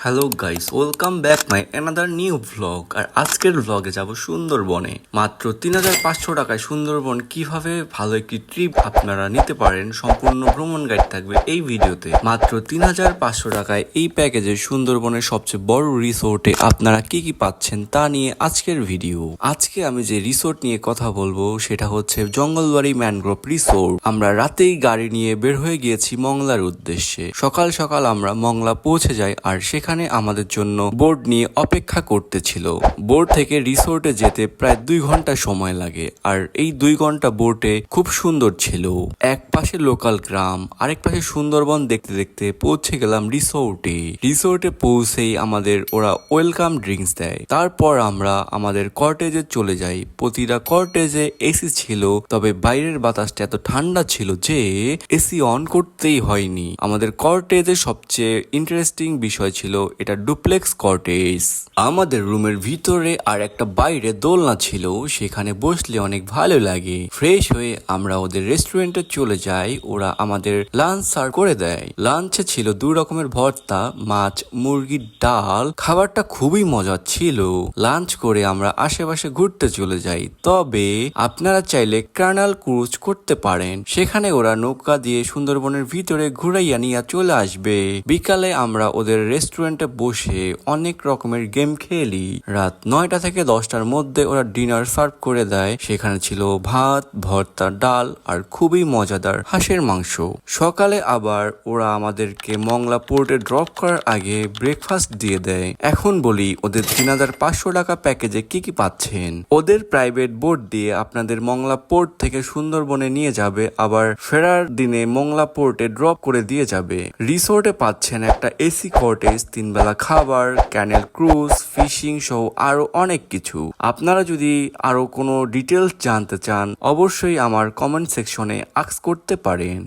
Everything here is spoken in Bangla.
Hello guys, welcome back my another new vlog. আর আজকের ভ্লগে যাব সুন্দরবনে। মাত্র ৩৫০০ টাকায় সুন্দরবন কিভাবে ভালো একটি ট্রিপ আপনারা নিতে পারেন, সম্পূর্ণ ভ্রমণ গাইড থাকবে এই ভিডিওতে। মাত্র ৩৫০০ টাকায় এই প্যাকেজে সুন্দরবনের সবচেয়ে বড় রিসোর্টে আপনারা কি কি পাচ্ছেন তা নিয়ে আজকের ভিডিও। আজকে আমি যে রিসোর্ট নিয়ে কথা বলবো সেটা হচ্ছে জঙ্গলবাড়ি ম্যানগ্রোভ রিসোর্ট। আমরা রাতেই গাড়ি নিয়ে বের হয়ে গিয়েছি মংলার উদ্দেশ্যে। সকাল সকাল আমরা মংলা পৌঁছে যাই, আর সেখানে আমাদের জন্য বোর্ড নিয়ে অপেক্ষা করতেছিল। বোর্ড থেকে রিসোর্টে যেতে প্রায় 2 ঘন্টা সময় লাগে, আর এই 2 ঘন্টা বোটে খুব সুন্দর ছিল। এক পাশে লোকাল গ্রাম, আরেক পাশে সুন্দরবন দেখতে দেখতে পৌঁছে গেলাম রিসোর্টে। রিসোর্টে পৌঁছেই আমাদের ওরা ওয়েলকাম ড্রিঙ্কস দেয়। তারপর আমরা আমাদের কটেজে চলে যাই। প্রতিটা কটেজে এসি ছিল, তবে বাইরের বাতাসটা এত ঠান্ডা ছিল যে এসি অন করতেই হয়নি। আমাদের কটেজে সবচেয়ে ইন্টারেস্টিং বিষয় ছিল এটা ডুপ্লেক্স কটেজ। আমাদের রুমের ভিতরে আর একটা বাইরে দোলনা ছিল, সেখানে বসলে অনেক ভালো লাগে। ফ্রেশ হয়ে আমরা ওদের রেস্টুরেন্টে চলে যাই। ওরা আমাদের লাঞ্চ সার্ভ করে দেয়। লাঞ্চে ছিল 2 রকমের ভর্তা, মাছ, মুরগির ডাল। খাবারটা খুবই মজার ছিল। লাঞ্চ করে আমরা আশেপাশে ঘুরতে চলে যাই। তবে আপনারা চাইলে কার্নাল ক্রুজ করতে পারেন, সেখানে ওরা নৌকা দিয়ে সুন্দরবনের ভিতরে ঘুরাইয়া নিয়ে চলে আসবে। বিকালে আমরা ওদের রেস্টুরেন্টে বসে অনেক রকমের গেম খেলি। রাত 9টা থেকে 10টার মধ্যে ওরা ডিনার সার্ভ করে দেয়। সেখানে ছিল ভাত, ভর্তা, ডাল আর খুবই মজাদার হাঁসের মাংস। সকালে আবার ওরা আমাদেরকে মংলা পোর্টে ড্রপ করার আগে ব্রেকফাস্ট দিয়ে দেয়। এখন বলি ওদের ৩৫০০ টাকা প্যাকেজে কি কি পাচ্ছেন। ওদের প্রাইভেট বোট দিয়ে আপনাদের মংলা পোর্ট থেকে সুন্দরবনে নিয়ে যাবে, আবার ফেরার দিনে মংলা পোর্টে ড্রপ করে দিয়ে যাবে। রিসোর্টে পাচ্ছেন একটা এসি কটেজ, 3 বেলা খাবার, ক্যানেল ক্রুজ, ফিশিং সহ আরো অনেক কিছু। আপনারা যদি আরো কোনো ডিটেলস জানতে চান অবশ্যই আমার কমেন্ট সেকশনে আস্ক করতে পারেন।